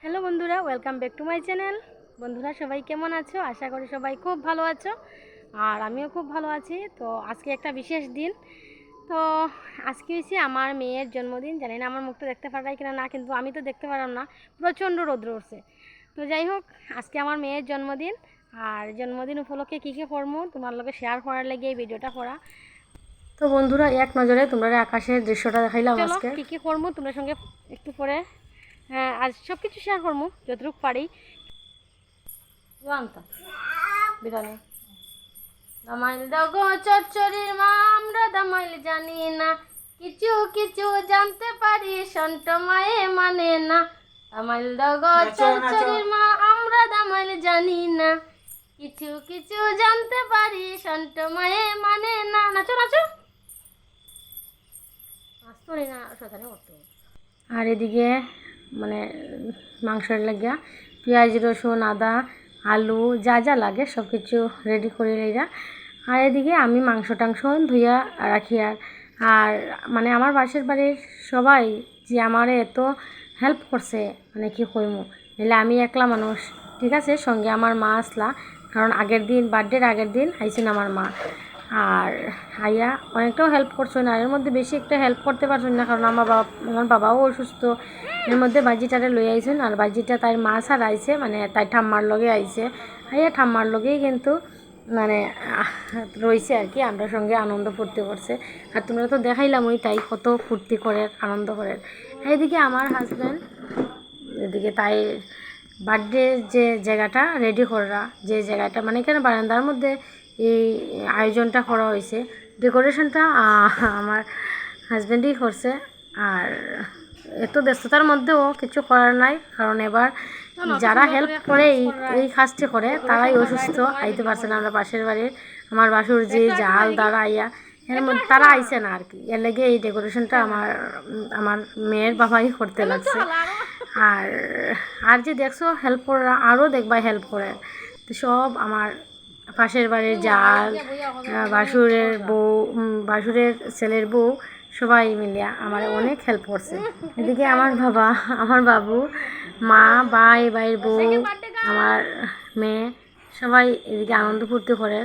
Hello বন্ধুরা, welcome back to my channel. বন্ধুরা সবাই কেমন আছো? আশা করি সবাই খুব ভালো আছো, আর আমিও খুব ভালো আছি। তো আজকে একটা বিশেষ দিন। তো আজকে হচ্ছে আমার মেয়ের জন্মদিন। জানি না আমার মুখটা দেখতে পারাই কিনা না, কিন্তু আমি তো দেখতে পারলাম না, প্রচণ্ড রৌদ্র উঠছে। তো যাই হোক, আজকে আমার মেয়ের জন্মদিন, আর জন্মদিন উপলক্ষে কী কী করবো তোমার লোকে শেয়ার করার লেগে এই ভিডিওটা করা। তো বন্ধুরা, এক নজরে তোমরা আকাশের দৃশ্যটা দেখাইলাম। আজকে কী কী করবো তোমার সঙ্গে একটু পরে আজ সব কিছু শেয়ার করবো যতটুকু পারি। জানতাম বিরানি দামাইল দাও গো চচ্চড়ির মা, আমরা দামাইল জানি না, কিছু কিছু জানতে পারি সন্ট মায়ে মানে না। দামাইল দাও গো চচ্চড়ির মা, আমরা দামাইল জানি না, কিছু কিছু জানতে পারি সন্ট মায়ে মানে না। নাচো নাচো, নাচতো না শতানে করতো। আর এদিকে মানে মাংসের লাগিয়া পেঁয়াজ রসুন আদা আলু যা যা লাগে সব কিছু রেডি করে লইরা। আর এদিকে আমি মাংস টাংস ধুইয়া রাখি। আর মানে আমার পাশের বাড়ির সবাই যে আমার এত হেল্প করছে, মানে কি কইমু, নাহলে আমি একলা মানুষ, ঠিক আছে, সঙ্গে আমার মা আসলা, কারণ আগের দিন বার্থডের আগের দিন আইছেন আমার মা। আর আইয়া অনেকটাও হেল্প করছেন, আর এর মধ্যে বেশি একটা হেল্প করতে পারছেন না, কারণ আমার বাবাও অসুস্থ। এর মধ্যে বাজিটারে লই আইছেন, আর বাজিটা তাই মা ছাড়া আইছে, মানে তাই ঠাম্মার লগে আইছে। আইয়া ঠাম্মার লগেই কিন্তু মানে রয়েছে আর কি, আমরা সঙ্গে আনন্দ ফুর্তি করছে। আর তোমরা তো দেখাইলাম ওই তাই কত ফুর্তি করে আনন্দ করে। এইদিকে আমার হাজব্যান্ড এদিকে তাই বার্থডে যে জায়গাটা রেডি করা, যে জায়গাটা মানে এখানে বারান্দার মধ্যে এই আয়োজনটা করা হয়েছে, ডেকোরেশনটা আমার হাজব্যান্ডই করছে। আর এত ব্যস্ততার মধ্যেও কিছু করার নাই, কারণ এবার যারা হেল্প করে এই কাজটি করে তারাই অসুস্থ, আইতে পারছে না। আমরা পাশের বাড়ির আমার বাসুর যে জাল দ্বারা আইয়া এর মধ্যে তারা আইছে না আর কি, এর লেগে এই ডেকোরেশনটা আমার মেয়ের বাবাই করতে লাগছে। আর আর যে দেখছো হেল্প করা, আরও দেখবা হেল্প করে, তো সব আমার পাশের বাড়ির জাল, বাসুরের বউ, বাসুরের ছেলের বউ, সবাই মিলিয়া আমার অনেক হেল্প করছে। এদিকে আমার বাবা, আমার বাবু, মা, ভাই, ভাইয়ের বউ, আমার মেয়ে, সবাই এদিকে আনন্দ ফুর্তি করে।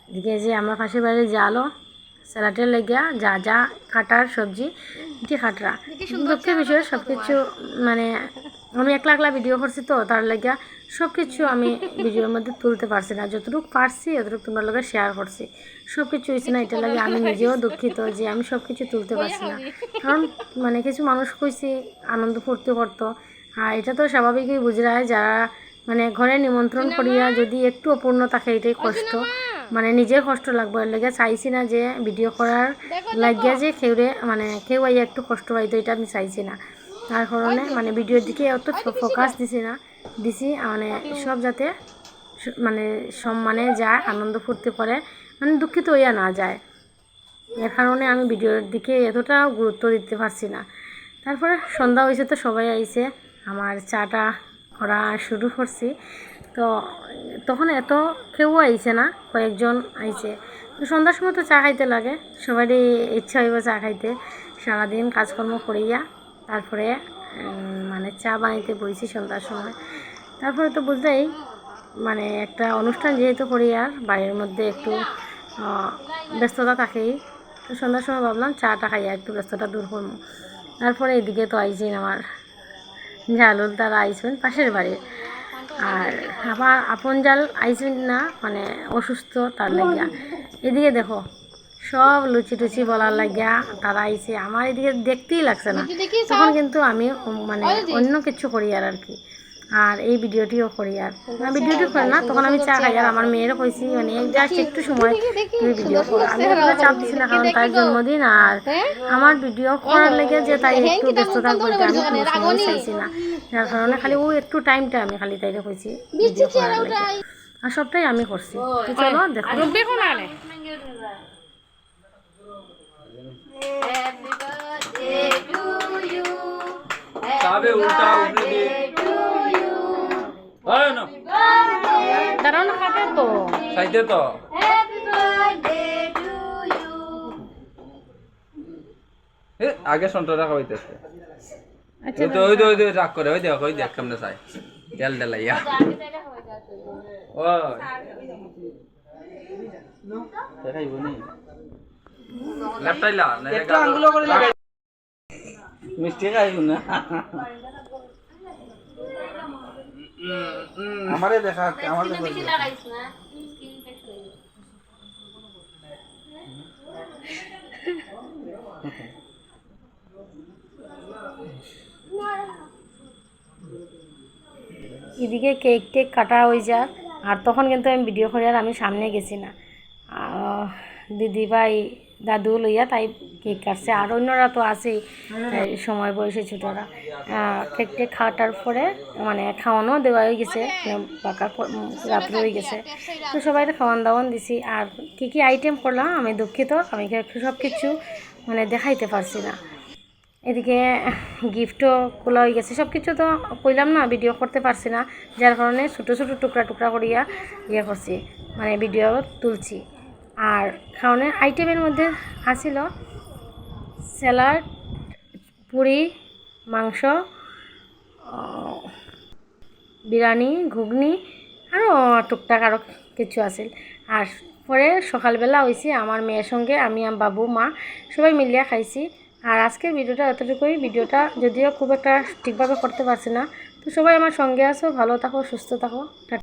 এদিকে যে আমার পাশের বাড়ির জালও স্যালাডের লেগিয়া যা যা কাটার সবজি এটি কাটরা, দুঃখের বিষয় সব কিছু মানে আমি একলা একলা ভিডিও করছি, তো তার লাগিয়া সব কিছু আমি ভিডিওর মধ্যে তুলতে পারছি না। যতটুকু পারছি অতটুকু তোমার লগে শেয়ার করছি। সব কিছু হয়েছে না, এটা লাগে আমি নিজেও দুঃখিত যে আমি সব কিছু তুলতে পারছি না, কারণ মানে কিছু মানুষ কইছি আনন্দ ফুর্তি করতো। আর এটা তো স্বাভাবিকই বুঝরায়, যারা মানে ঘরে নিমন্ত্রণ করিয়া যদি একটু অপূর্ণ থাকে এটাই কষ্ট, মানে নিজের কষ্ট লাগবে। এর লেগে চাইছি না যে ভিডিও করার লাগিয়া যে কেউ আইয়া একটু কষ্ট পাইতো, এটা আমি চাইছি না। তার কারণে মানে ভিডিওর দিকে অত ফোকাস দিছি মানে সব যাতে মানে সম্মানে যায়, আনন্দ ফুর্তি করে, মানে দুঃখিত হইয়া না যায়, এর কারণে আমি ভিডিওর দিকে এতটা গুরুত্ব দিতে পারছি না। তারপরে সন্ধ্যা হয়েছে, তো সবাই আইছে, আমার চাটা করা শুরু করছি। তো তখন এত কেউ আইছে না, কয়েকজন আইছে। তো সন্ধ্যার সময় তো চা খাইতে লাগে, সবারই ইচ্ছা হইব চা খাইতে, সারাদিন কাজকর্ম করিয়া তারপরে মানে চা বানাইতে বইছি সন্ধ্যার সময়। তারপরে তো বুঝলেই মানে একটা অনুষ্ঠান যেহেতু করি, আর বাড়ির মধ্যে একটু ব্যস্ততা থাকেই। তো সন্ধ্যার সময় ভাবলাম চাটা খাইয়া একটু ব্যস্ততা দূর করবো। তারপরে এদিকে তো আইছেন আমার জালুল, তারা আইছেন পাশের বাড়ির। আর আবার আপন জাল আইছেন না, মানে অসুস্থ, তার লাগিয়া। এদিকে দেখো সব লুচি টুচি বলার লাগিয়া তারা আইছে, আমার এদিকে দেখতেই লাগছে না। তখন কিন্তু আমি মানে অন্য কিছু করি আর কি, আর এই ভিডিওটিও করি। আর ভিডিওটি করে না, তখন আমি চা খাই। আর আমার মেয়েরও কইছি মানে জাস্ট একটু সময় তুই ভিডিও কর, আমি কোনো চাপ দিছি না, কারণ তার জন্মদিন। আর আমার ভিডিও করার লেগে যে তাই একটু ব্যস্ততা করতে আমি কোনো সময় চাইছি না, যার কারণে খালি ও একটু টাইমটা আমি খালি তাইরে কইছি ভিডিও করার লেগে, আর সবটাই আমি করছি। চলো দেখো। সাবে উল্টা উল্টে দে হয় না দাঁড়ানো খাবে তো সাইতে তো আগে সন্টরা খাওয়াইতেছে আচ্ছা ওই রাগ করে ওই দেখ কেমনে চাই তেল ঢালাইয়া ও লেপটাইলা একটু আঙ্গুলো করে লাগাই মিষ্টি খাইব না আমারে দেখা আমারে এদিকে কেক টেক কাটা হয়ে যাক আর তখন কিন্তু আমি ভিডিও করে আর আমি সামনে গেছি না দিদি ভাই দাদু লইয়া তাই কেক কাটছে আর অন্যরা তো আছেই সময় বয়সে ছোটরা কেক টেক খাওয়াটার পরে মানে খাওয়ানো দেওয়া হয়ে গেছে পাকা রাত্র হয়ে গেছে তো সবাই খাওয়ান দাওয়ান দিছি আর কী কী আইটেম করলাম আমি দুঃখিত আমি সব কিছু মানে দেখাইতে পারছি না এদিকে গিফটও খোলা হয়ে গেছে সব কিছু তো কইলাম না ভিডিও করতে পারছি না যার কারণে ছোটো ছোটো টুকরা টুকরা করিয়া ইয়ে করছি মানে ভিডিও তুলছি আর খাওয়ানোর আইটেমের মধ্যে আছিল স্যালাড পুরি মাংস বিরিয়ানি ঘুগনি আরও টুকটাক আরও কিছু আছিল আর পরে সকালবেলা হয়েছে আমার মেয়ের সঙ্গে আমি বাবু মা সবাই মিলিয়া খাইছি আর আজকের ভিডিওটা এতটুকুই ভিডিওটা যদিও খুব একটা ঠিকভাবে করতে পারছি না তো সবাই আমার সঙ্গে আসো ভালো থাকো সুস্থ থাকো।